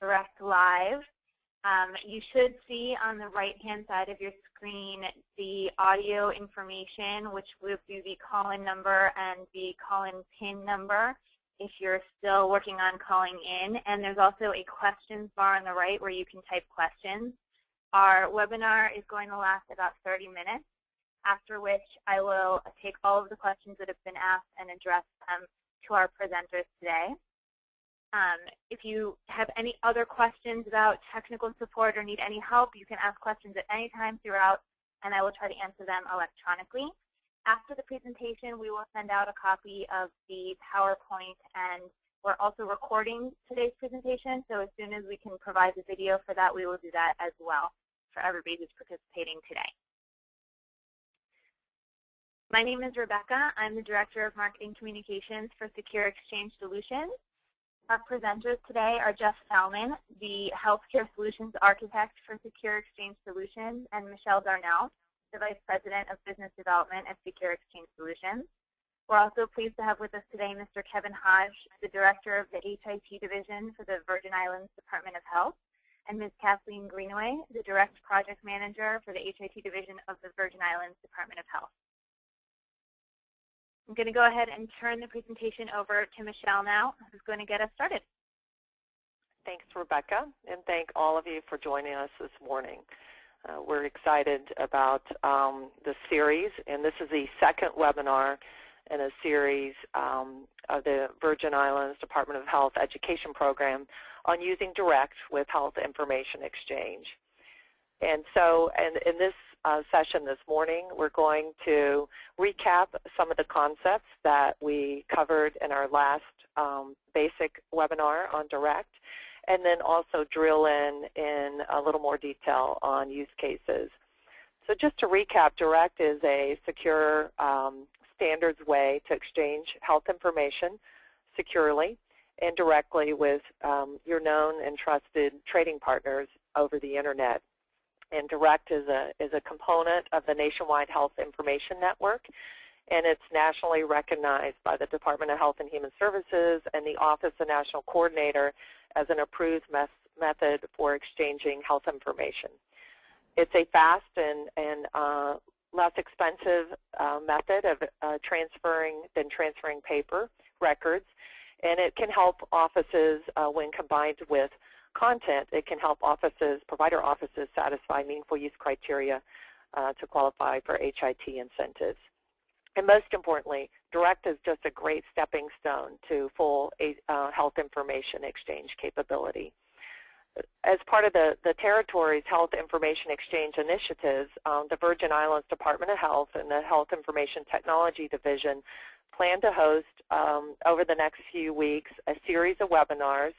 Direct Live. You should see on the right-hand side of your screen the audio information, which will be the call-in number and the call-in PIN number if you're still working on calling in. And there's also a questions bar on the right where you can type questions. Our webinar is going to last about 30 minutes, after which I will take all of the questions that have been asked and address them to our presenters today. If you have any other questions about technical support or need any help, you can ask questions at any time throughout, and I will try to answer them electronically. After the presentation, we will send out a copy of the PowerPoint, and we're also recording today's presentation, so as soon as we can provide the video for that, we will do that as well for everybody who's participating today. My name is Rebecca. I'm the Director of Marketing Communications for Secure Exchange Solutions. Our presenters today are Jeff Salmon, the Healthcare Solutions Architect for Secure Exchange Solutions, and Michelle Darnell, the Vice President of Business Development at Secure Exchange Solutions. We're also pleased to have with us today Mr. Kevin Hodge, the Director of the HIT Division for the Virgin Islands Department of Health, and Ms. Kathleen Greenaway, the Direct Project Manager for the HIT Division of the Virgin Islands Department of Health. I'm going to go ahead and turn the presentation over to Michelle now, who's going to get us started. Thanks, Rebecca, and thank all of you for joining us this morning. We're excited about the series, and this is the second webinar in a series of the Virgin Islands Department of Health Education Program on using Direct with Health Information Exchange. And so, in this session this morning, we're going to recap some of the concepts that we covered in our last basic webinar on Direct, and then also drill in a little more detail on use cases. So just to recap, Direct is a secure standards way to exchange health information securely and directly with your known and trusted trading partners over the Internet. And Direct is a component of the Nationwide Health Information Network, and it's nationally recognized by the Department of Health and Human Services and the Office of National Coordinator as an approved method for exchanging health information. It's a fast and less expensive method of transferring paper records, and it can help offices when combined with content. It can help provider offices satisfy meaningful use criteria to qualify for HIT incentives. And most importantly, Direct is just a great stepping stone to full health information exchange capability. As part of the Territory's Health Information Exchange initiatives, the Virgin Islands Department of Health and the Health Information Technology Division plan to host over the next few weeks a series of webinars.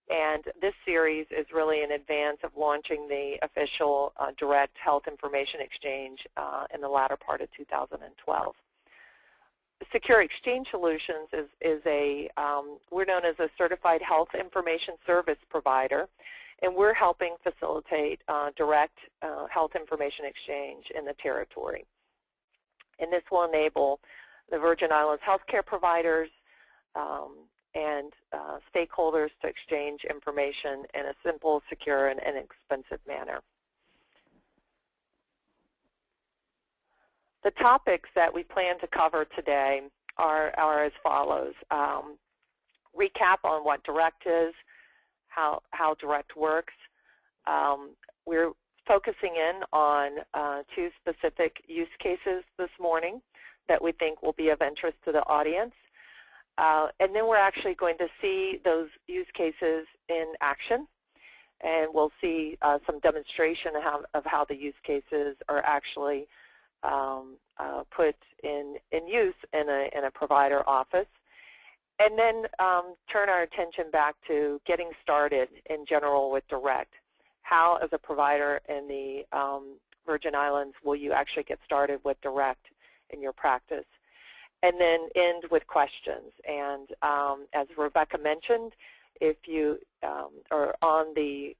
And this series is really in advance of launching the official Direct Health Information Exchange in the latter part of 2012. Secure Exchange Solutions we're known as a certified health information service provider, and we're helping facilitate direct health information exchange in the Territory. And this will enable the Virgin Islands healthcare providers and stakeholders to exchange information in a simple, secure, and inexpensive manner. The topics that we plan to cover today are as follows. Recap on what Direct is, how Direct works. We're focusing in on two specific use cases this morning that we think will be of interest to the audience. And then we're actually going to see those use cases in action, and we'll see some demonstration of how the use cases are actually put in use in a provider office, and then turn our attention back to getting started in general with Direct. How, as a provider in the Virgin Islands, will you actually get started with Direct in your practice? And then end with questions. And as Rebecca mentioned, if you are on the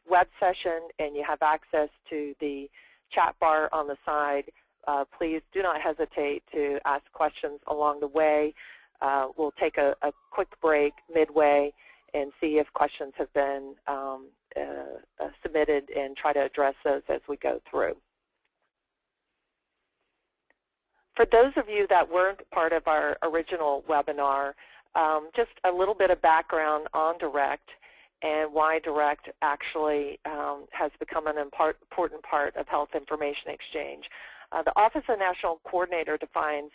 web session and you have access to the chat bar on the side, please do not hesitate to ask questions along the way. We'll take a quick break midway and see if questions have been submitted and try to address those as we go through. For those of you that weren't part of our original webinar, just a little bit of background on DIRECT and why DIRECT actually has become an important part of health information exchange. The Office of National Coordinator defines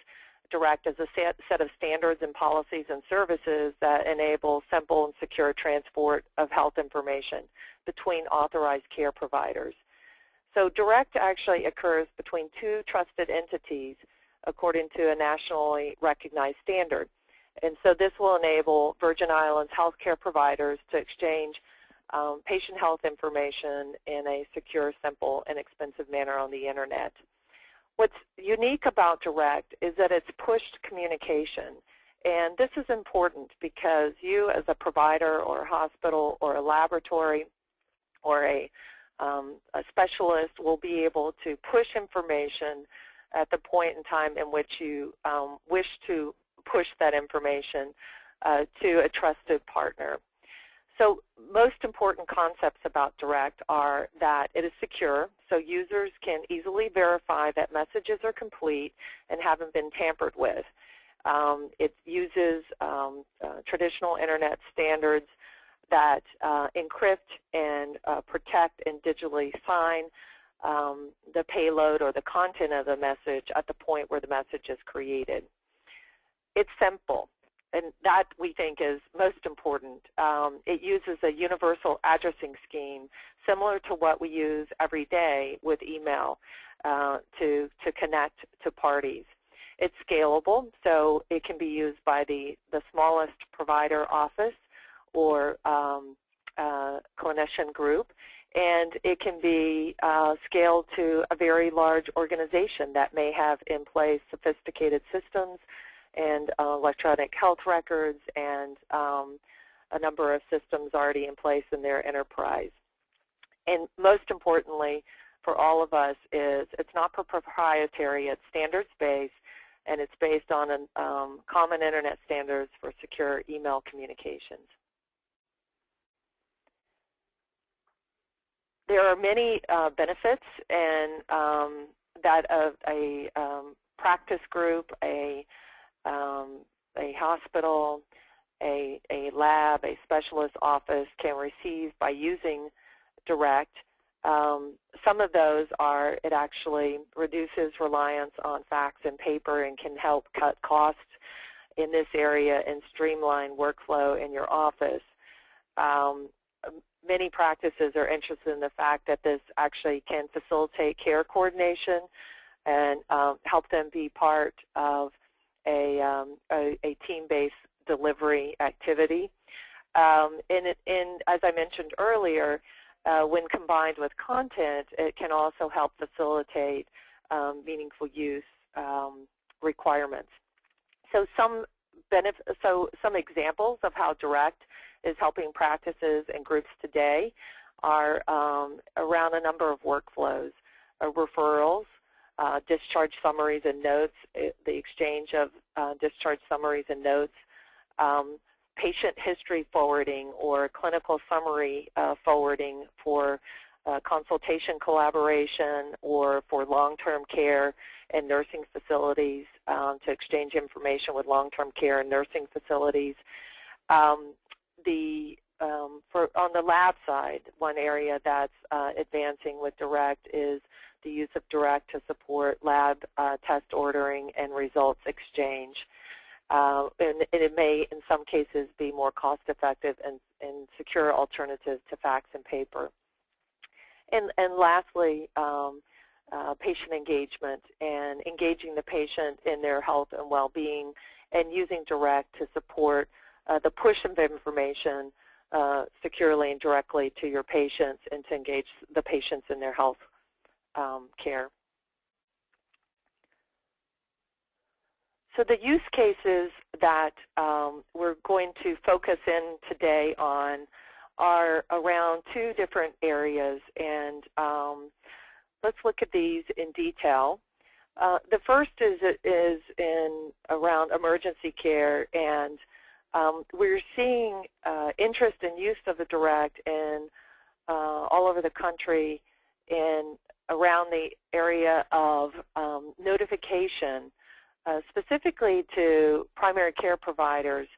DIRECT as a set of standards and policies and services that enable simple and secure transport of health information between authorized care providers. So DIRECT actually occurs between two trusted entities according to a nationally recognized standard. And so this will enable Virgin Islands healthcare providers to exchange patient health information in a secure, simple, and inexpensive manner on the Internet. What's unique about DIRECT is that it's pushed communication. And this is important because you as a provider or a hospital or a laboratory or a specialist will be able to push information at the point in time in which you wish to push that information to a trusted partner. So most important concepts about DIRECT are that it is secure, so users can easily verify that messages are complete and haven't been tampered with. It uses traditional Internet standards that encrypt and protect and digitally sign the payload or the content of the message at the point where the message is created. It's simple, and that we think is most important. It uses a universal addressing scheme similar to what we use every day with email to connect to parties. It's scalable, so it can be used by the smallest provider office or clinician group, and it can be scaled to a very large organization that may have in place sophisticated systems and electronic health records and a number of systems already in place in their enterprise. And most importantly for all of us is it's not proprietary, it's standards-based, and it's based on common Internet standards for secure email communications. There are many benefits and that of a practice group, a hospital, a lab, a specialist office can receive by using DIRECT. Some of those are it actually reduces reliance on fax and paper and can help cut costs in this area and streamline workflow in your office. Many practices are interested in the fact that this actually can facilitate care coordination and help them be part of a team-based delivery activity. And as I mentioned earlier, when combined with content, it can also help facilitate meaningful use requirements. So some examples of how DIRECT is helping practices and groups today are around a number of workflows, referrals, discharge summaries and notes, the exchange of discharge summaries and notes, patient history forwarding or clinical summary forwarding for consultation collaboration or for long-term care and nursing facilities to exchange information with long-term care and nursing facilities. On the lab side, one area that's advancing with DIRECT is the use of DIRECT to support lab test ordering and results exchange. And it may, in some cases, be more cost-effective and secure alternative to fax and paper. And lastly, patient engagement and engaging the patient in their health and well-being and using DIRECT to support the push of information securely and directly to your patients and to engage the patients in their health care. So the use cases that we're going to focus in today on are around two different areas, and let's look at these in detail. The first is in around emergency care and we're seeing interest and use of the Direct in all over the country in around the area of notification, specifically to primary care providers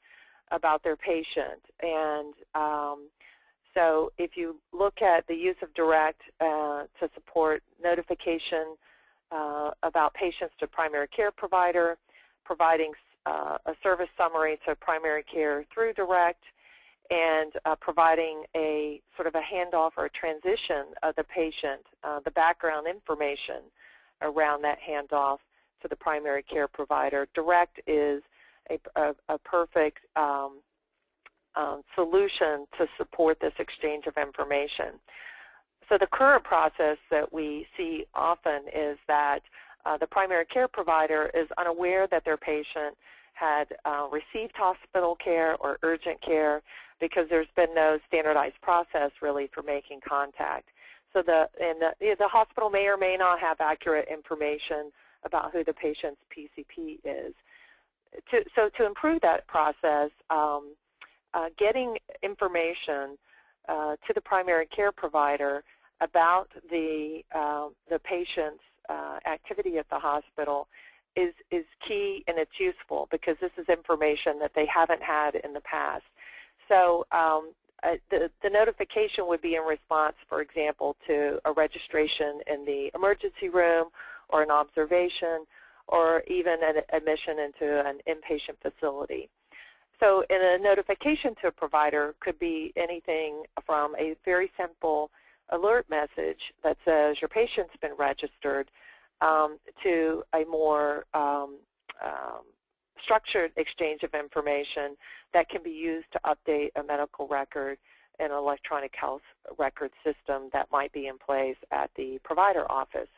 about their patient. And so if you look at the use of Direct to support notification about patients to primary care provider, providing a service summary to primary care through Direct, and providing a sort of a handoff or a transition of the patient, the background information around that handoff to the primary care provider. Direct is a perfect solution to support this exchange of information. So the current process that we see often is that the primary care provider is unaware that their patient had received hospital care or urgent care because there's been no standardized process really for making contact. So the hospital may or may not have accurate information about who the patient's PCP is. So to improve that process, getting information to the primary care provider about the patient's activity at the hospital is key, and it's useful because this is information that they haven't had in the past. So the notification would be in response, for example, to a registration in the emergency room or an observation or even an admission into an inpatient facility. So in a notification to a provider could be anything from a very simple alert message that says your patient's been registered to a more structured exchange of information that can be used to update a medical record in an electronic health record system that might be in place at the provider office.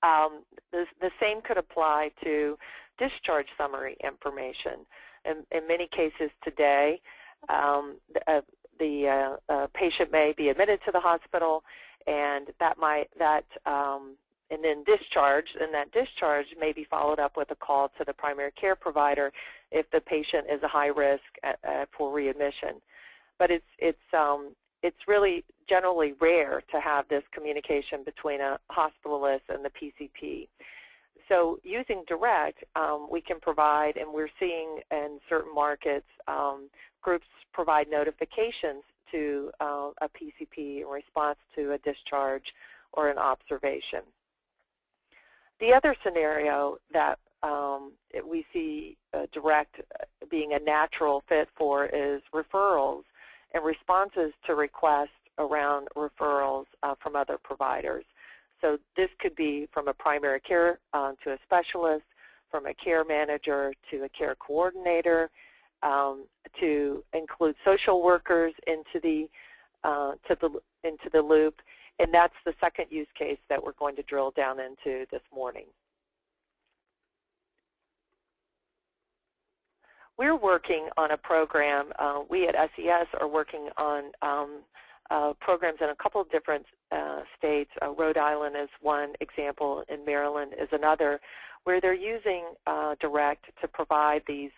The same could apply to discharge summary information. In many cases today, the patient may be admitted to the hospital, and and then discharged, and that discharge may be followed up with a call to the primary care provider if the patient is a high risk for readmission. But it's really generally rare to have this communication between a hospitalist and the PCP. So using Direct, we can provide, and we're seeing in certain markets, groups provide notifications to a PCP in response to a discharge or an observation. The other scenario that we see Direct being a natural fit for is referrals and responses to requests around referrals from other providers. So this could be from a primary care to a specialist, from a care manager to a care coordinator, to include social workers into the loop, and that's the second use case that we're going to drill down into this morning. We're working on a program. We at SES are working on programs in a couple of different states. Rhode Island is one example, and Maryland is another, where they're using Direct to provide these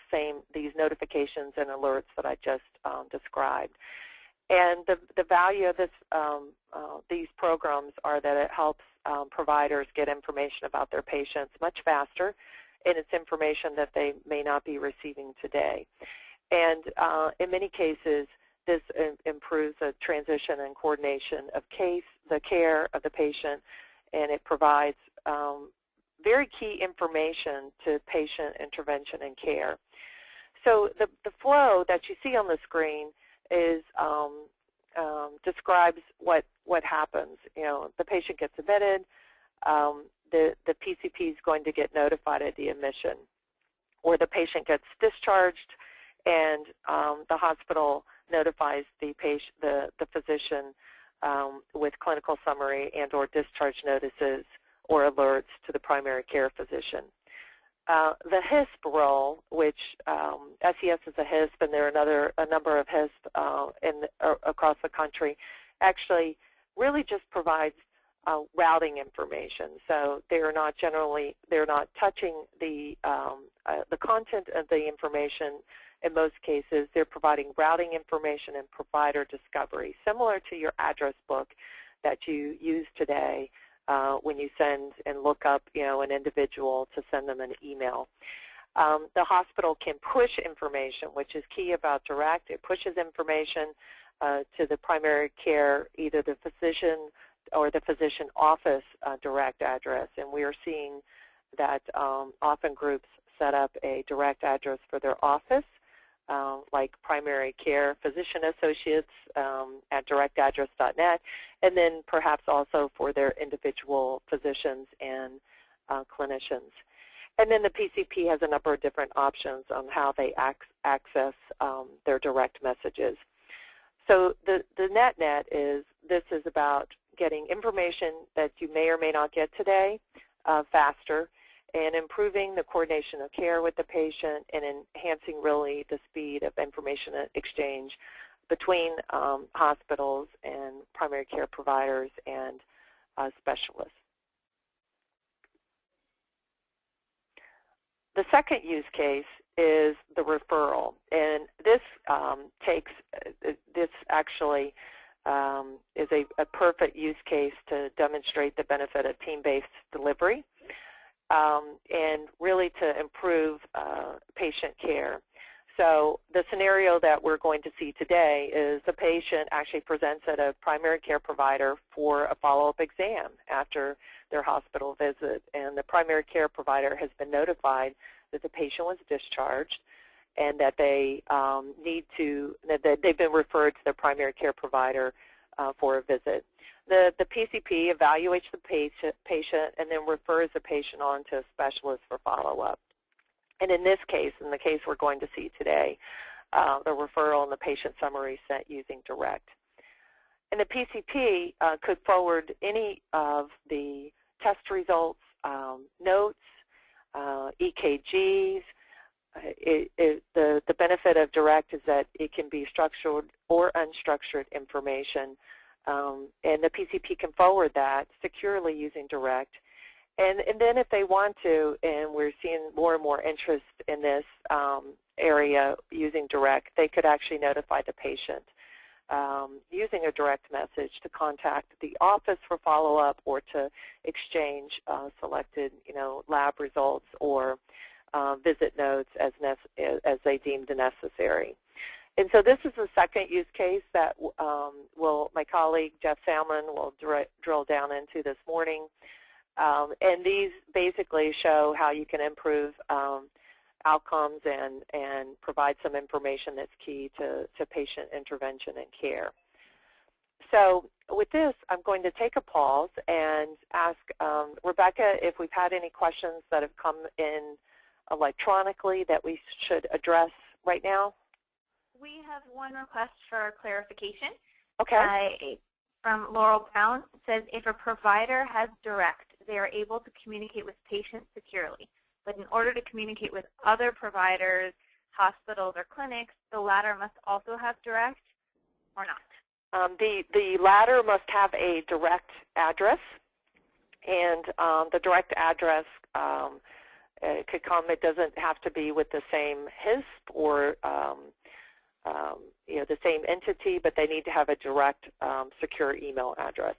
notifications and alerts that I just described. And the value of these programs are that it helps providers get information about their patients much faster, and it's information that they may not be receiving today. And in many cases, this improves the transition and coordination of the care of the patient, and it provides very key information to patient intervention and care. So the flow that you see on the screen is describes what happens. You know, the patient gets admitted, the PCP is going to get notified at the admission, or the patient gets discharged, and the hospital notifies the physician with clinical summary and or discharge notices or alerts to the primary care physician. The HISP role, which SES is a HISP, and there are a number of HISP across the country, actually really just provides routing information. So they're not touching the content of the information in most cases, they're providing routing information and provider discovery, similar to your address book that you use today when you send and look up, an individual to send them an email. The hospital can push information, which is key about direct. It pushes information to the primary care, either the physician or the physician office direct address. And we are seeing that often groups set up a direct address for their office, like primary care physician associates at directaddress.net, and then perhaps also for their individual physicians and clinicians. And then the PCP has a number of different options on how they access their direct messages. So the net is, this is about getting information that you may or may not get today faster, and improving the coordination of care with the patient, and enhancing really the speed of information exchange between hospitals and primary care providers and specialists. The second use case is the referral, and this actually is a perfect use case to demonstrate the benefit of team-based delivery and really to improve patient care. So the scenario that we're going to see today is the patient actually presents at a primary care provider for a follow-up exam after their hospital visit, and the primary care provider has been notified that the patient was discharged and that they that they've been referred to their primary care provider for a visit. The PCP evaluates the patient and then refers the patient on to a specialist for follow-up. And in this case, in the case we're going to see today, the referral and the patient summary sent using direct. And the PCP could forward any of the test results, notes, EKGs. The benefit of direct is that it can be structured or unstructured information, and the PCP can forward that securely using direct. And then if they want to, and we're seeing more and more interest in this area using direct, they could actually notify the patient using a direct message to contact the office for follow-up or to exchange selected lab results or visit notes as they deemed necessary. And so this is the second use case that my colleague Jeff Salmon will drill down into this morning. And these basically show how you can improve outcomes and provide some information that's key to patient intervention and care. So with this, I'm going to take a pause and ask Rebecca if we've had any questions that have come in electronically that we should address right now. We have one request for clarification. Okay. From Laurel Brown. It says, if a provider has direct, they are able to communicate with patients securely. But in order to communicate with other providers, hospitals, or clinics, the latter must also have direct or not? The latter must have a direct address, and the direct address could come. It doesn't have to be with the same HISP or the same entity, but they need to have a direct secure email address.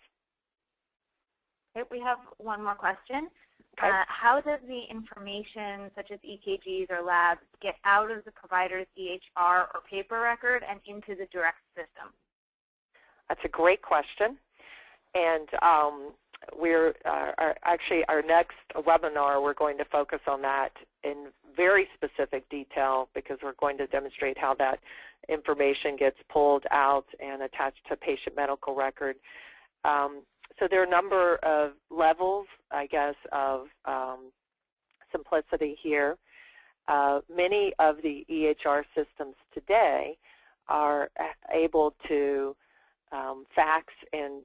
Okay, we have one more question. Okay. How does the information, such as EKGs or labs, get out of the provider's EHR or paper record and into the direct system? That's a great question. And we're actually, our next webinar, we're going to focus on that in very specific detail, because we're going to demonstrate how that information gets pulled out and attached to patient medical record. So there are a number of levels, I guess, of simplicity here. Many of the EHR systems today are able to fax and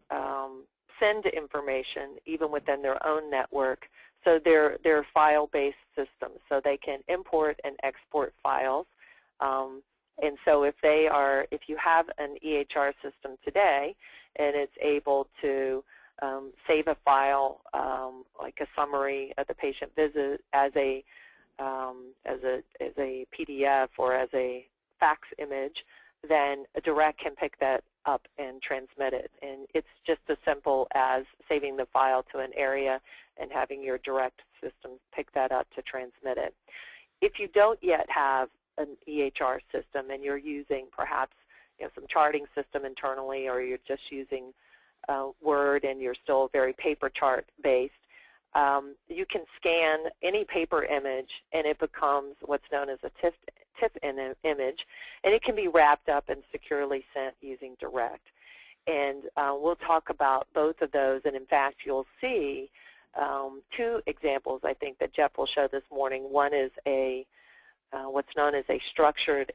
send information even within their own network. So they're file-based systems, so they can import and export files. And so if you have an EHR system today and it's able to save a file like a summary of the patient visit as a PDF or as a fax image, then a direct can pick that up and transmit it. And it's just as simple as saving the file to an area and having your direct system pick that up to transmit it. If you don't yet have an EHR system and you're using perhaps some charting system internally, or you're just using Word and you're still very paper chart based, you can scan any paper image and it becomes what's known as a TIFF image, and it can be wrapped up and securely sent using Direct. And we'll talk about both of those, and in fact you'll see two examples I think that Jeff will show this morning. One is a what's known as a structured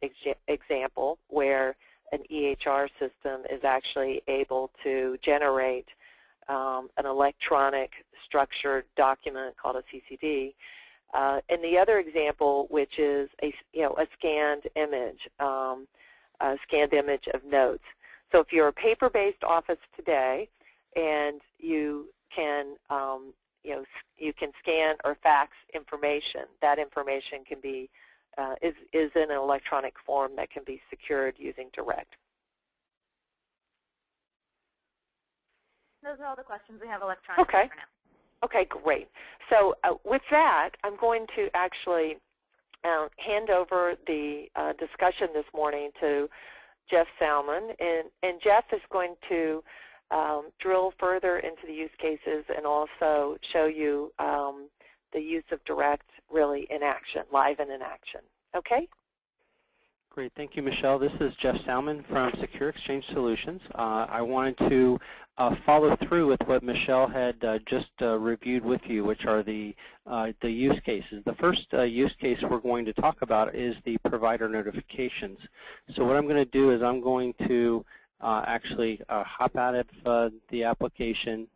example, where an EHR system is actually able to generate an electronic structured document called a CCD. And the other example, which is a scanned image of notes. So if you're a paper-based office today, and you can you can scan or fax information, that information can be is in an electronic form that can be secured using Direct. Those are all the questions we have electronically for now. Okay, great. So with that, I'm going to actually hand over the discussion this morning to Jeff Salmon. And Jeff is going to drill further into the use cases and also show you the use of Direct really in action, live and in action. Okay? Great. Thank you, Michelle. This is Jeff Salmon from Secure Exchange Solutions. I wanted to follow through with what Michelle had just reviewed with you, which are the use cases. The first use case we're going to talk about is the provider notifications. So what I'm going to do is I'm going to actually hop out of the application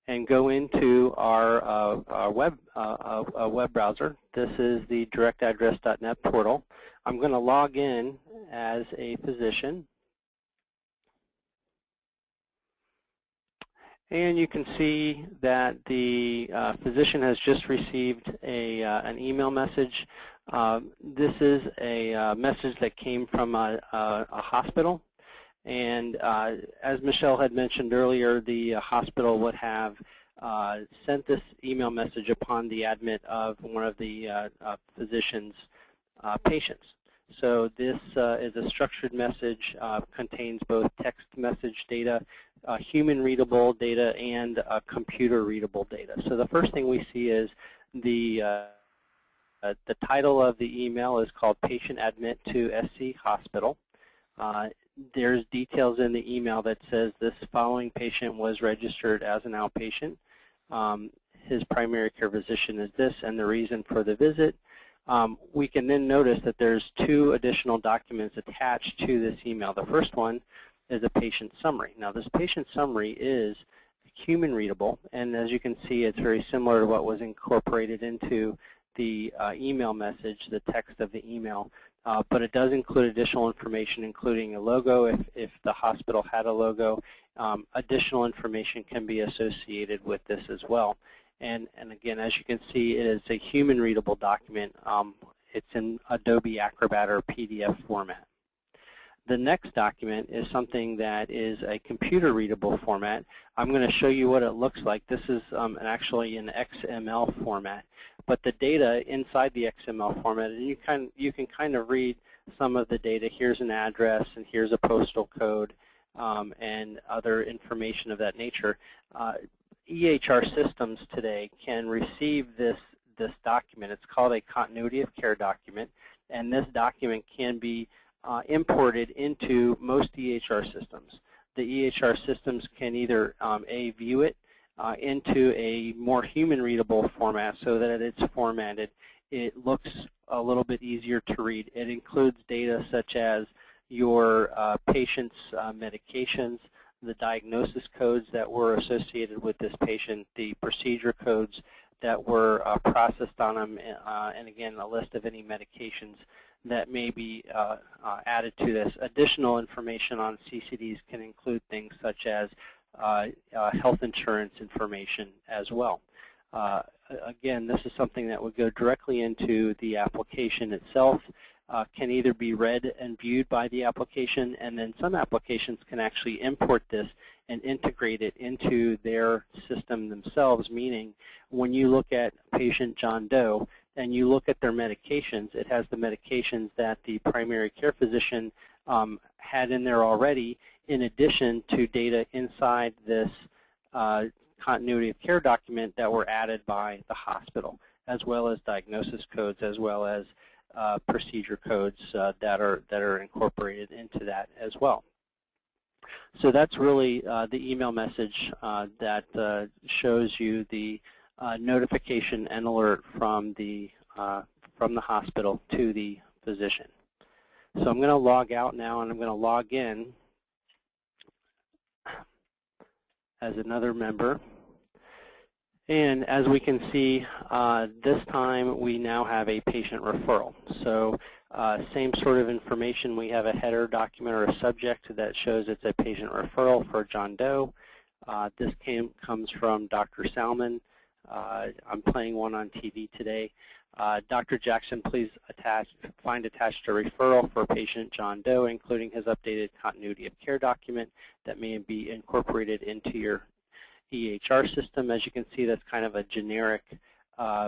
and go into our web browser. This is the directaddress.net portal. I'm going to log in as a physician. And you can see that the physician has just received an email message. This is a message that came from a hospital. And as Michelle had mentioned earlier, the hospital would have sent this email message upon the admit of one of the physician's patients. So this is a structured message, contains both text message data, human-readable data, and computer-readable data. So the first thing we see is the title of the email is called Patient Admit to SC Hospital. There's details in the email that says this following patient was registered as an outpatient. His primary care physician is this, and the reason for the visit. We can then notice that there's two additional documents attached to this email. The first one is a patient summary. Now this patient summary is human readable, and as you can see, it's very similar to what was incorporated into the email message, the text of the email. But it does include additional information, including a logo if the hospital had a logo. Additional information can be associated with this as well. And again, as you can see, it is a human-readable document. It's in Adobe Acrobat or PDF format. The next document is something that is a computer-readable format. I'm going to show you what it looks like. This is actually an XML format. But the data inside the XML format, and you can kind of read some of the data. Here's an address, and here's a postal code, and other information of that nature. EHR systems today can receive this document. It's called a continuity of care document, and this document can be imported into most EHR systems. The EHR systems can either view it into a more human-readable format so that it's formatted. It looks a little bit easier to read. It includes data such as your patient's medications, the diagnosis codes that were associated with this patient, the procedure codes that were processed on them, and again, a list of any medications that may be added to this. Additional information on CCDs can include things such as health insurance information as well. Again, this is something that would go directly into the application itself. can either be read and viewed by the application, and then some applications can actually import this and integrate it into their system themselves, meaning when you look at patient John Doe and you look at their medications, it has the medications that the primary care physician had in there already, in addition to data inside this continuity of care document that were added by the hospital, as well as diagnosis codes, as well as procedure codes that are incorporated into that as well. So that's really the email message that shows you the notification and alert from the hospital to the physician. So I'm going to log out now, and I'm going to log in as another member. And as we can see, this time we now have a patient referral. So same sort of information. We have a header document or a subject that shows it's a patient referral for John Doe. This comes from Dr. Salmon. I'm playing one on TV today. Dr. Jackson, please find attached a referral for patient John Doe, including his updated continuity of care document that may be incorporated into your EHR system. As you can see, that's kind of a generic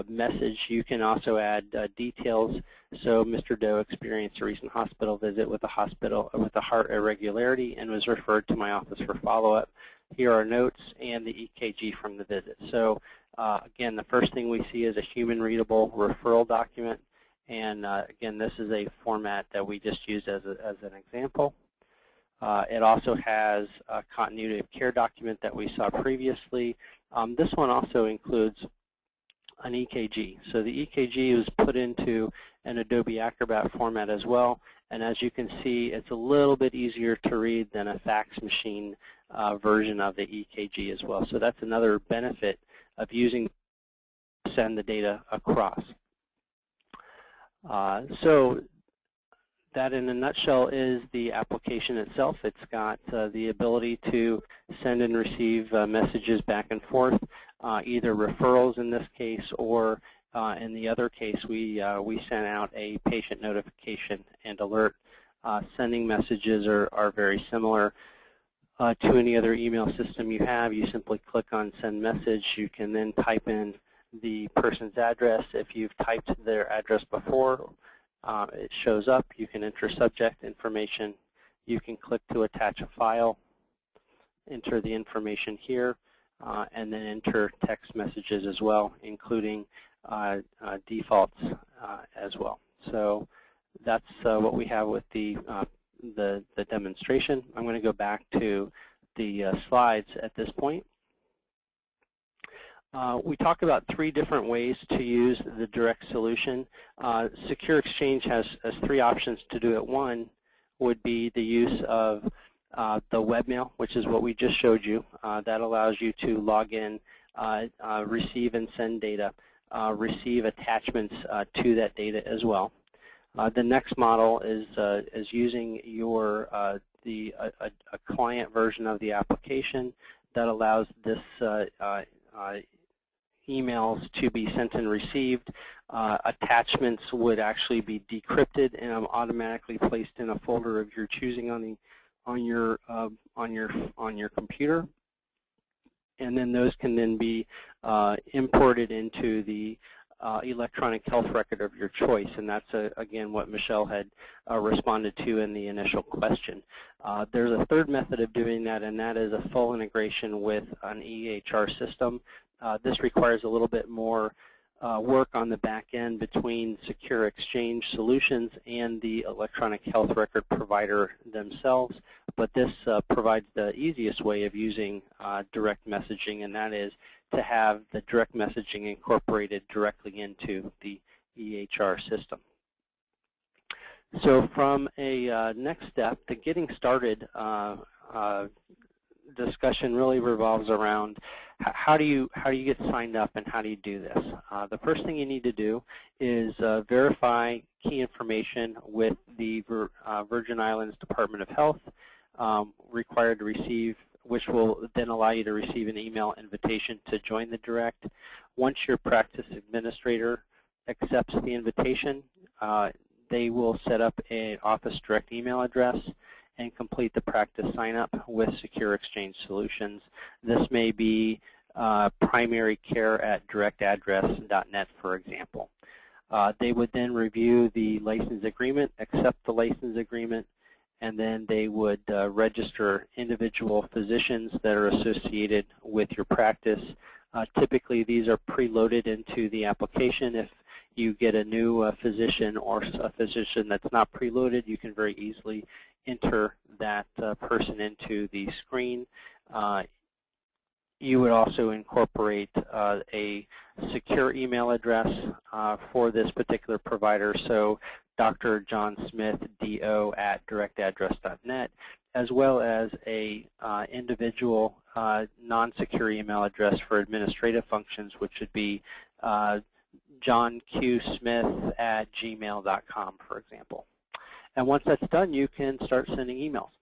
message. You can also add details. So Mr. Doe experienced a recent hospital visit with a heart irregularity and was referred to my office for follow-up. Here are notes and the EKG from the visit. So again, the first thing we see is a human-readable referral document. And again, this is a format that we just used as an example. It also has a continuity of care document that we saw previously. This one also includes an EKG. So the EKG is put into an Adobe Acrobat format as well. And as you can see, it's a little bit easier to read than a fax machine version of the EKG as well. So that's another benefit of using to send the data across. So that in a nutshell is the application itself. It's got the ability to send and receive messages back and forth, either referrals in this case, or in the other case we sent out a patient notification and alert. Sending messages are very similar to any other email system you have. You simply click on send message. You can then type in the person's address. If you've typed their address before, it shows up. You can enter subject information. You can click to attach a file, enter the information here, and then enter text messages as well, including defaults as well. So that's what we have with the demonstration. I'm going to go back to the slides at this point. We talk about 3 different ways to use the direct solution. Secure Exchange has 3 options to do it. One would be the use of the webmail, which is what we just showed you. That allows you to log in, receive and send data, receive attachments to that data as well. The next model is using your a client version of the application that allows this emails to be sent and received. Attachments would actually be decrypted and automatically placed in a folder of your choosing on your computer, and then those can then be imported into the electronic health record of your choice, and that's again what Michelle had responded to in the initial question. There's a third method of doing that, and that is a full integration with an EHR system. This requires a little bit more work on the back end between Secure Exchange Solutions and the electronic health record provider themselves, but this provides the easiest way of using direct messaging, and that is to have the direct messaging incorporated directly into the EHR system. So from a next step, the getting started discussion really revolves around how do you get signed up and how do you do this. The first thing you need to do is verify key information with the Virgin Islands Department of Health, required to receive, which will then allow you to receive an email invitation to join the direct. Once your practice administrator accepts the invitation, they will set up an Office Direct email address and complete the practice sign-up with Secure Exchange Solutions. This may be primarycare@directaddress.net, for example. They would then review the license agreement, accept the license agreement, and then they would register individual physicians that are associated with your practice. Typically, these are preloaded into the application. If you get a new physician or a physician that's not preloaded, you can very easily enter that person into the screen. You would also incorporate a secure email address for this particular provider, so Dr. John Smith, DO @directaddress.net, as well as a individual non-secure email address for administrative functions, which would be johnqsmith@gmail.com, for example. And once that's done, you can start sending emails.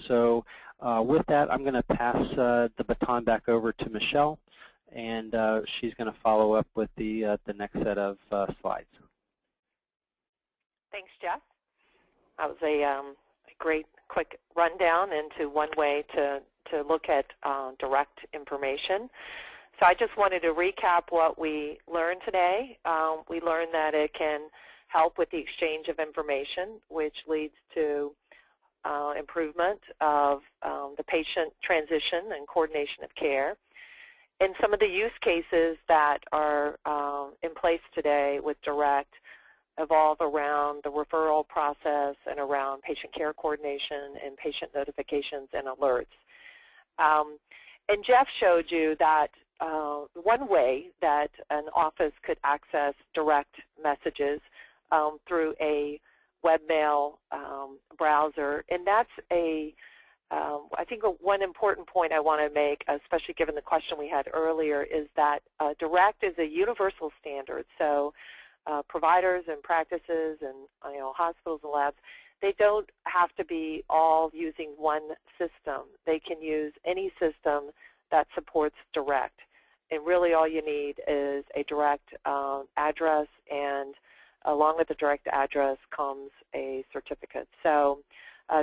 So with that, I'm going to pass the baton back over to Michelle, and she's going to follow up with the next set of slides. Thanks, Jeff. That was a great, quick rundown into one way to look at direct information. So I just wanted to recap what we learned today. We learned that it can help with the exchange of information, which leads to improvement of the patient transition and coordination of care. And some of the use cases that are in place today with Direct evolve around the referral process and around patient care coordination and patient notifications and alerts. And Jeff showed you that one way that an office could access direct messages through a webmail browser, and that's I think one important point I want to make, especially given the question we had earlier, is that Direct is a universal standard. So providers and practices and hospitals and labs, they don't have to be all using one system. They can use any system that supports Direct. And really all you need is a Direct address, and along with the Direct address comes a certificate. So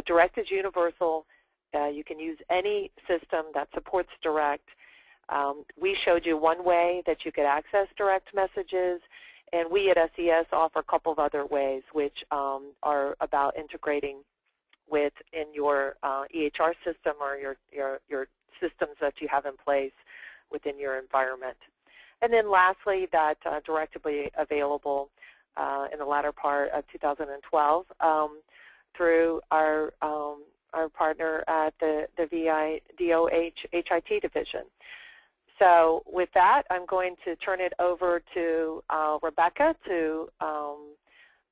Direct is universal. You can use any system that supports Direct. We showed you one way that you could access Direct messages, and we at SES offer a couple of other ways, which are about integrating within your EHR system or your systems that you have in place within your environment. And then lastly, that Direct will be available in the latter part of 2012 through our partner at the VI DOH HIT division. So with that, I'm going to turn it over to Rebecca to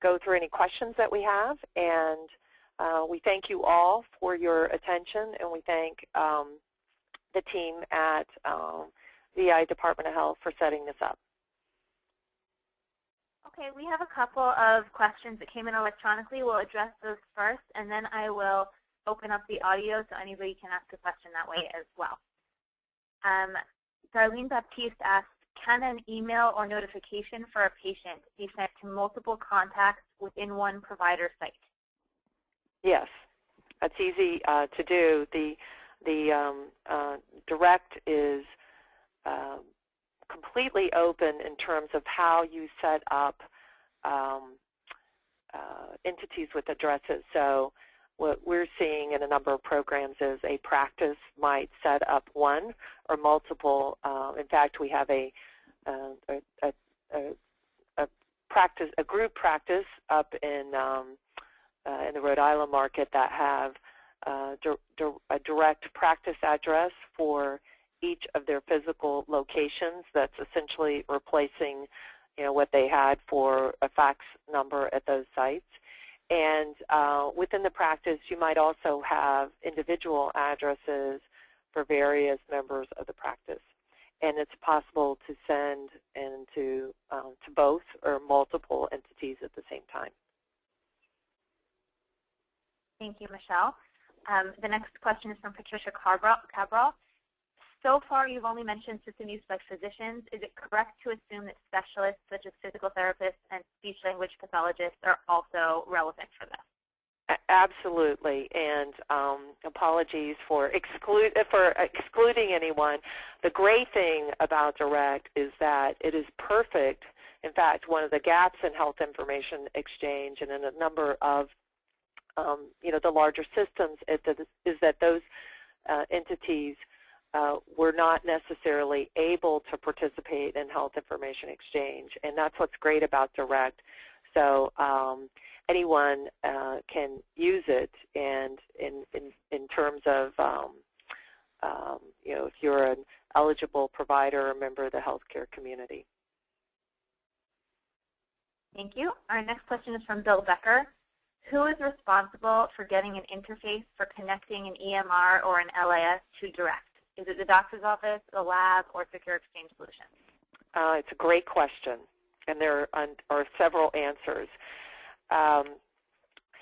go through any questions that we have. And we thank you all for your attention, and we thank the team at VI Department of Health for setting this up. Okay, we have a couple of questions that came in electronically. We'll address those first, and then I will open up the audio so anybody can ask a question that way as well. Darlene Baptiste asked, can an email or notification for a patient be sent to multiple contacts within one provider site? Yes, that's easy to do. The Direct is completely open in terms of how you set up entities with addresses. So what we're seeing in a number of programs is a practice might set up one or multiple. In fact, we have a group practice up in the Rhode Island market that have a direct practice address for each of their physical locations. That's essentially replacing what they had for a fax number at those sites. And within the practice, you might also have individual addresses for various members of the practice. And it's possible to send to both or multiple entities at the same time. Thank you, Michelle. The next question is from Patricia Cabral. So far, you've only mentioned system use by physicians. Is it correct to assume that specialists such as physical therapists and speech-language pathologists are also relevant for this? Absolutely, and apologies for excluding anyone. The great thing about Direct is that it is perfect. In fact, one of the gaps in health information exchange and in a number of the larger systems is that those entities were not necessarily able to participate in health information exchange, and that's what's great about Direct. So anyone can use it, and in terms of if you're an eligible provider or member of the healthcare community. Thank you. Our next question is from Bill Becker. Who is responsible for getting an interface for connecting an EMR or an LIS to Direct? Is it the doctor's office, the lab, or Secure Exchange Solutions? It's a great question, and there are several answers.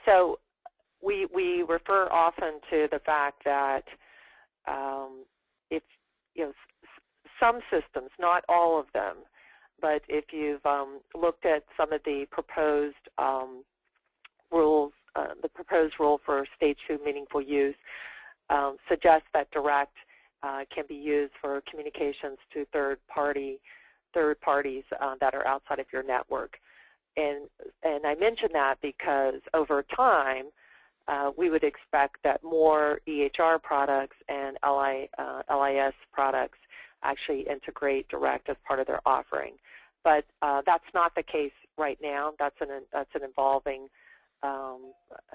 So we refer often to the fact that if some systems, not all of them, but if you've looked at some of the proposed rules, the proposed rule for Stage 2 meaningful use suggests that Direct can be used for communications to third parties that are outside of your network. And I mention that because over time, we would expect that more EHR products and LIS products actually integrate Direct as part of their offering. But that's not the case right now. That's an evolving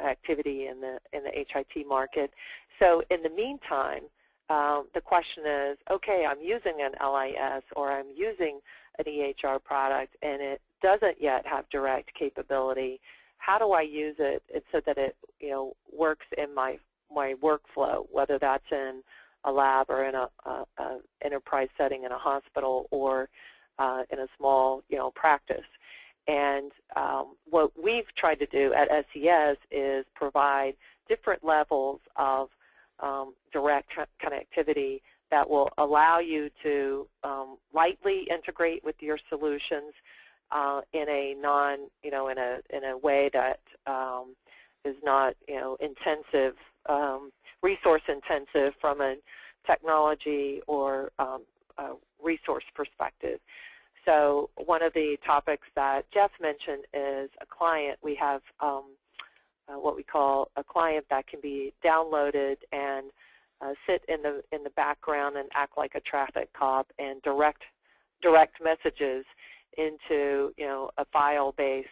activity in the HIT market. So in the meantime, the question is, okay, I'm using an LIS or I'm using an EHR product and it doesn't yet have Direct capability. How do I use it so that it works in my workflow, whether that's in a lab or in a enterprise setting in a hospital or in a small practice? And what we've tried to do at SES is provide different levels of Direct connectivity that will allow you to lightly integrate with your solutions in a in a way that is not intensive, resource intensive from a technology or a resource perspective. So one of the topics that Jeff mentioned is a client. We have what we call a client that can be downloaded and sit in the background and act like a traffic cop and direct messages into a file-based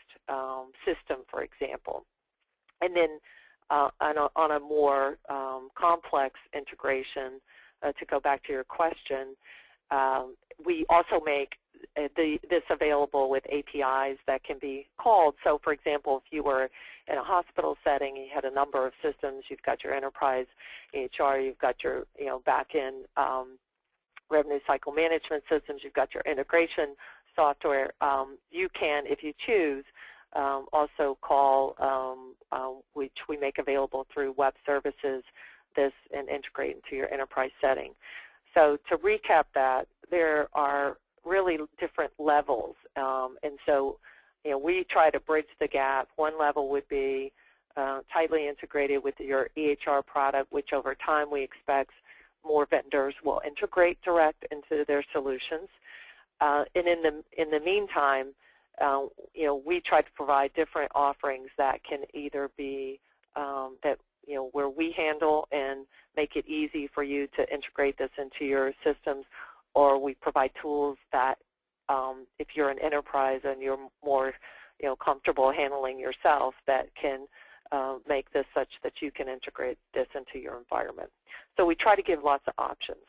system, for example. And then on a more complex integration, to go back to your question, we also make this available with APIs that can be called. So, for example, if you were in a hospital setting, you had a number of systems. You've got your enterprise EHR, you've got your back-end revenue cycle management systems, you've got your integration software. You can, if you choose, also call, which we make available through web services, this and integrate into your enterprise setting. So to recap that, there are really different levels, and so we try to bridge the gap. One level would be tightly integrated with your EHR product, which over time we expect more vendors will integrate Direct into their solutions. And in the meantime, we try to provide different offerings that can either be where we handle and make it easy for you to integrate this into your systems, or we provide tools that if you're an enterprise and you're more comfortable handling yourself, that can make this such that you can integrate this into your environment. So we try to give lots of options.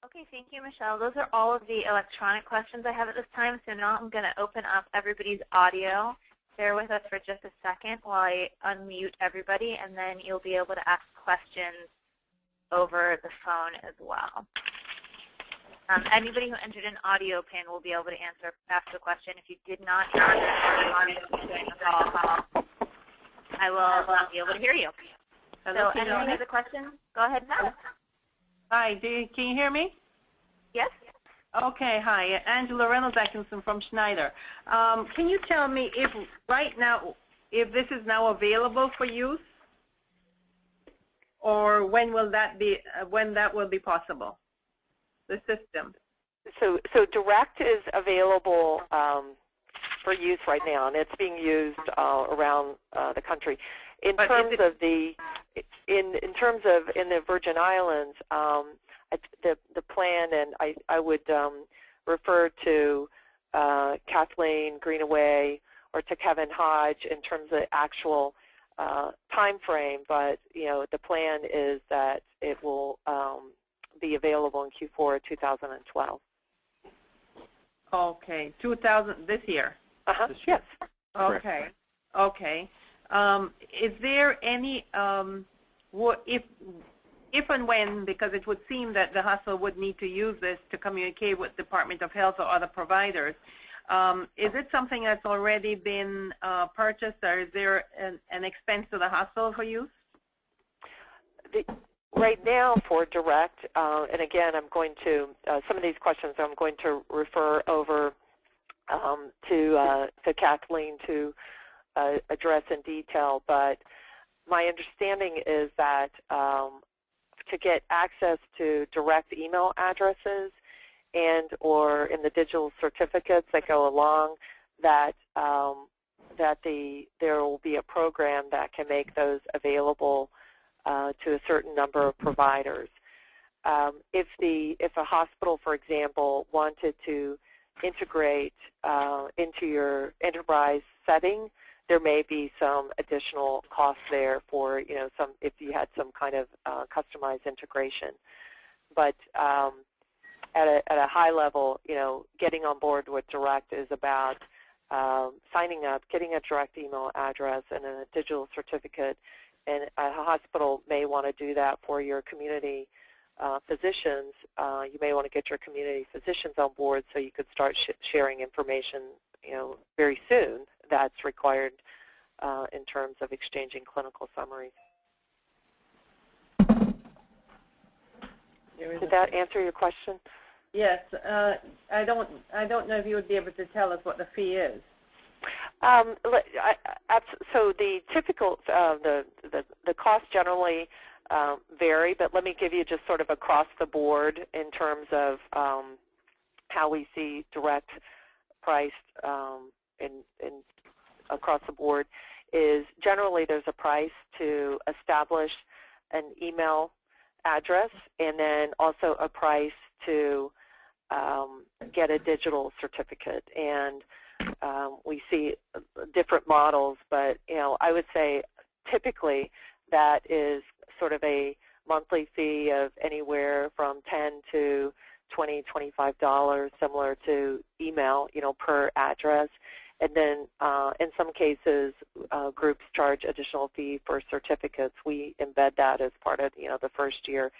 Okay, thank you, Michelle. Those are all of the electronic questions I have at this time. So now I'm going to open up everybody's audio. Bear with us for just a second while I unmute everybody, and then you'll be able to ask questions over the phone as well. Anybody who entered an audio pin will be able to ask the question. If you did not enter an audio pin, I will not be able to hear you. Hello, So can you anyone hear has a question? Go ahead now. Hi, can you hear me? Yes? Okay, hi. Angela Reynolds Atkinson from Schneider. Can you tell me if right now, if this is now available for use, or when will that be, when that will be possible, the system? So Direct is available for use right now, and it's being used around the country. In terms of in the Virgin Islands, the plan, and I would refer to Kathleen Greenaway or to Kevin Hodge in terms of the actual time frame, but the plan is that it will be available in Q4 of 2012. Okay, this year. Yes. Okay. Okay. Is there any if and when, because it would seem that the hospital would need to use this to communicate with Department of Health or other providers, is it something that's already been purchased, or is there an expense to the hospital for use? Right now for Direct, and again, I'm going to, some of these questions I'm going to refer over to Kathleen to address in detail, but my understanding is that to get access to direct email addresses and or in the digital certificates that go along, that there will be a program that can make those available to a certain number of providers. If a hospital, for example, wanted to integrate into your enterprise setting, there may be some additional costs there for if you had some kind of customized integration. But at a high level, getting on board with Direct is about signing up, getting a direct email address and a digital certificate, and a hospital may want to do that for your community physicians. You may want to get your community physicians on board so you could start sharing information, very soon that's required in terms of exchanging clinical summaries. Did that answer your question? Yes. I don't know if you would be able to tell us what the fee is. So the typical, the costs generally vary, but let me give you just sort of across the board in terms of how we see Direct priced across the board. Is generally there's a price to establish an email address, and then also a price to get a digital certificate. And we see different models, but I would say typically that is sort of a monthly fee of anywhere from $10 to $20, $25, similar to email, per address. And then in some cases, groups charge additional fee for certificates. We embed that as part of the first year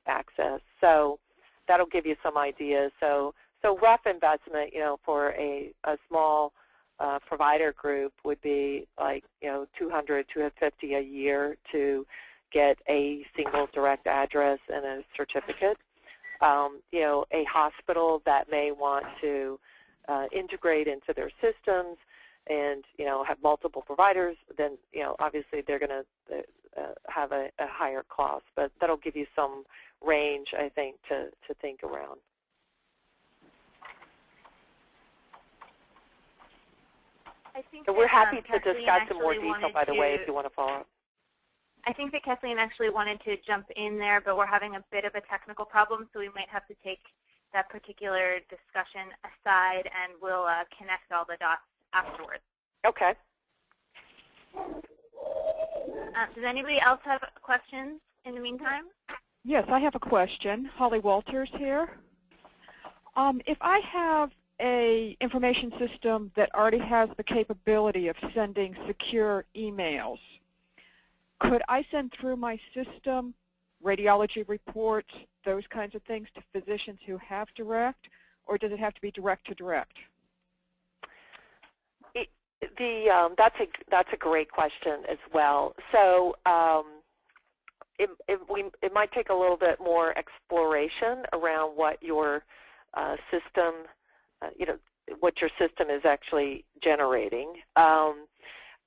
access. So that'll give you some ideas. So rough investment, for a small provider group would be like $200, $250 a year to get a single direct address and a certificate. A hospital that may want to integrate into their systems and have multiple providers, then obviously they're going to have a higher cost, but that'll give you some range, I think, to think around. I think So we're happy to Kathleen discuss in more actually detail, by the way, if you want to follow up. I think that Kathleen actually wanted to jump in there, but we're having a bit of a technical problem, so we might have to take that particular discussion aside, and we'll connect all the dots afterwards. Okay. Does anybody else have questions in the meantime? Yes, I have a question. Holly Walters here. If I have a information system that already has the capability of sending secure emails, could I send through my system radiology reports, those kinds of things to physicians who have direct, or does it have to be direct to direct? That's a great question as well. So it might take a little bit more exploration around what your system, what your system is actually generating.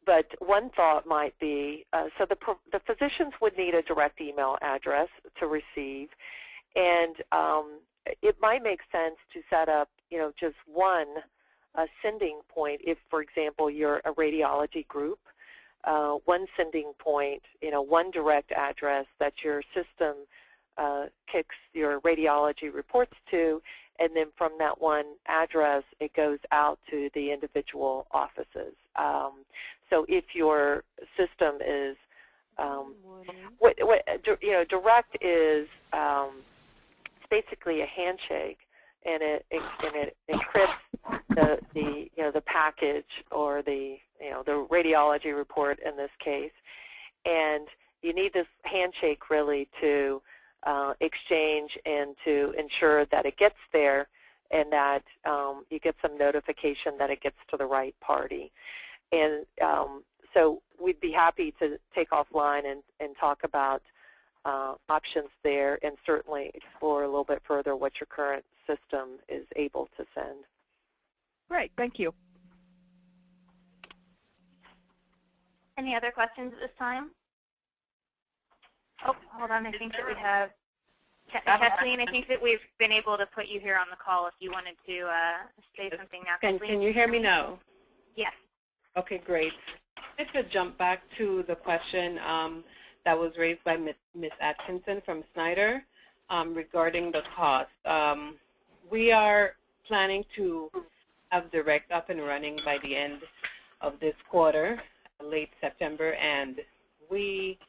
But one thought might be, so the physicians would need a direct email address to receive, and it might make sense to set up, just one sending point if, for example, you're a radiology group. One sending point, one direct address that your system kicks your radiology reports to, and then from that one address, it goes out to the individual offices. So if your system is, direct is it's basically a handshake, and it encrypts the package or the radiology report in this case, and you need this handshake really to exchange and to ensure that it gets there, and that you get some notification that it gets to the right party. And so we'd be happy to take offline and talk about options there, and certainly explore a little bit further what your current system is able to send. Great, thank you. Any other questions at this time? Oh, hold on. I think that we have Kathleen. I think that we've been able to put you here on the call if you wanted to say something now. Can you hear me now? Yes. Okay, great. Just to jump back to the question that was raised by Ms. Atkinson from Snyder regarding the cost. We are planning to have Direct up and running by the end of this quarter, late September, and we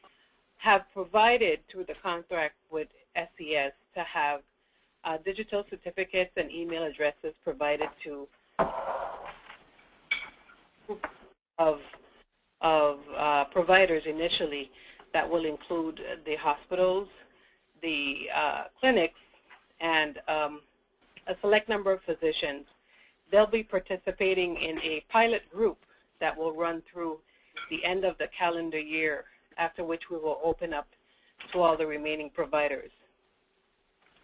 have provided through the contract with SES to have digital certificates and email addresses provided to providers initially that will include the hospitals, the clinics, and a select number of physicians. They'll be participating in a pilot group that will run through the end of the calendar year, after which we will open up to all the remaining providers.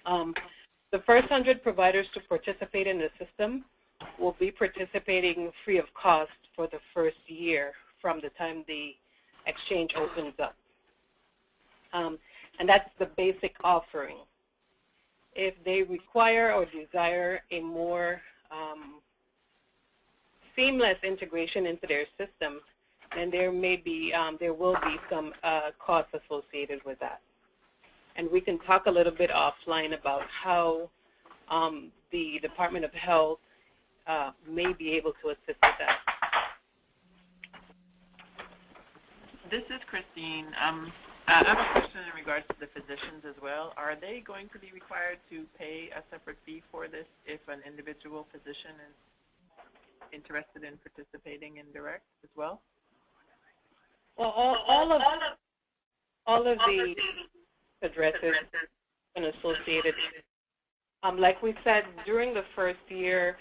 The first 100 providers to participate in the system will be participating free of cost for the first year from the time the exchange opens up. And that's the basic offering. If they require or desire a more seamless integration into their system, then there will be some costs associated with that. And we can talk a little bit offline about how the Department of Health may be able to assist with that. This is Christine. I have a question in regards to the physicians as well. Are they going to be required to pay a separate fee for this if an individual physician is interested in participating in Direct as well? Well, all of the addresses and associated. Like we said, during the first year,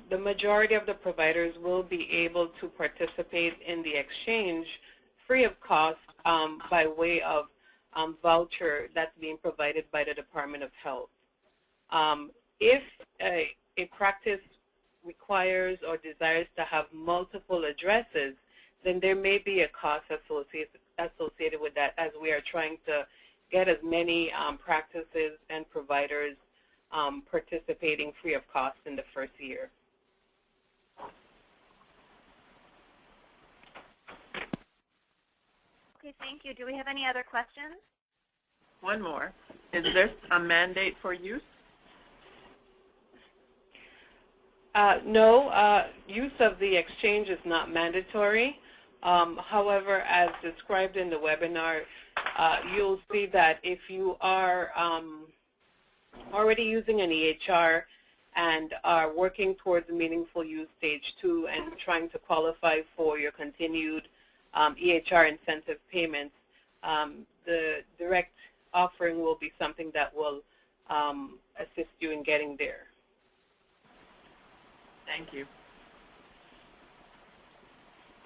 the majority of the providers will be able to participate in the exchange free of cost by way of voucher that's being provided by the Department of Health. If a practice requires or desires to have multiple addresses, then there may be a cost associated with that, as we are trying to get as many practices and providers participating free of cost in the first year. Okay, thank you. Do we have any other questions? One more. Is there a mandate for use? No, use of the exchange is not mandatory. However, as described in the webinar, you'll see that if you are already using an EHR and are working towards meaningful use stage 2 and trying to qualify for your continued EHR incentive payments, the Direct offering will be something that will assist you in getting there. Thank you.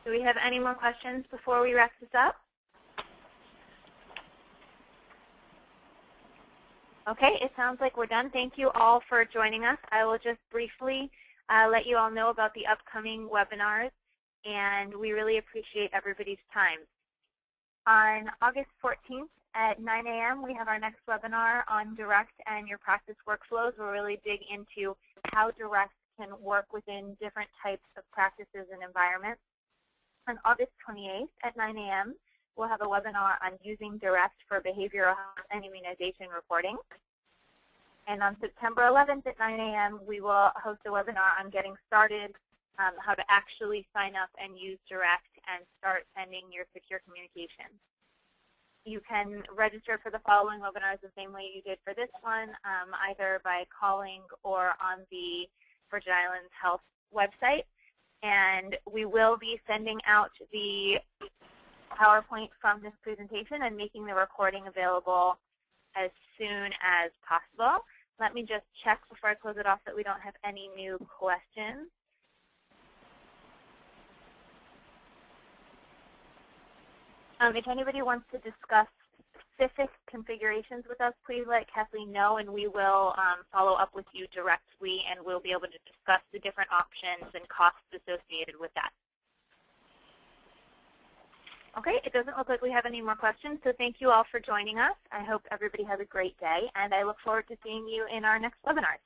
Do we have any more questions before we wrap this up? Okay, it sounds like we're done. Thank you all for joining us. I will just briefly let you all know about the upcoming webinars, and we really appreciate everybody's time. On August 14th at 9 a.m., we have our next webinar on Direct and your practice workflows. We'll really dig into how Direct can work within different types of practices and environments. On August 28th at 9 a.m., we'll have a webinar on using Direct for behavioral health and immunization reporting. And on September 11th at 9 a.m., we will host a webinar on getting started, how to actually sign up and use Direct and start sending your secure communications. You can register for the following webinars the same way you did for this one, either by calling or on the Virgin Islands Health website. And we will be sending out the PowerPoint from this presentation and making the recording available as soon as possible. Let me just check before I close it off that we don't have any new questions. If anybody wants to discuss specific configurations with us, please let Kathleen know, and we will follow up with you directly, and we'll be able to discuss the different options and costs associated with that. Okay, it doesn't look like we have any more questions, so thank you all for joining us. I hope everybody has a great day, and I look forward to seeing you in our next webinars.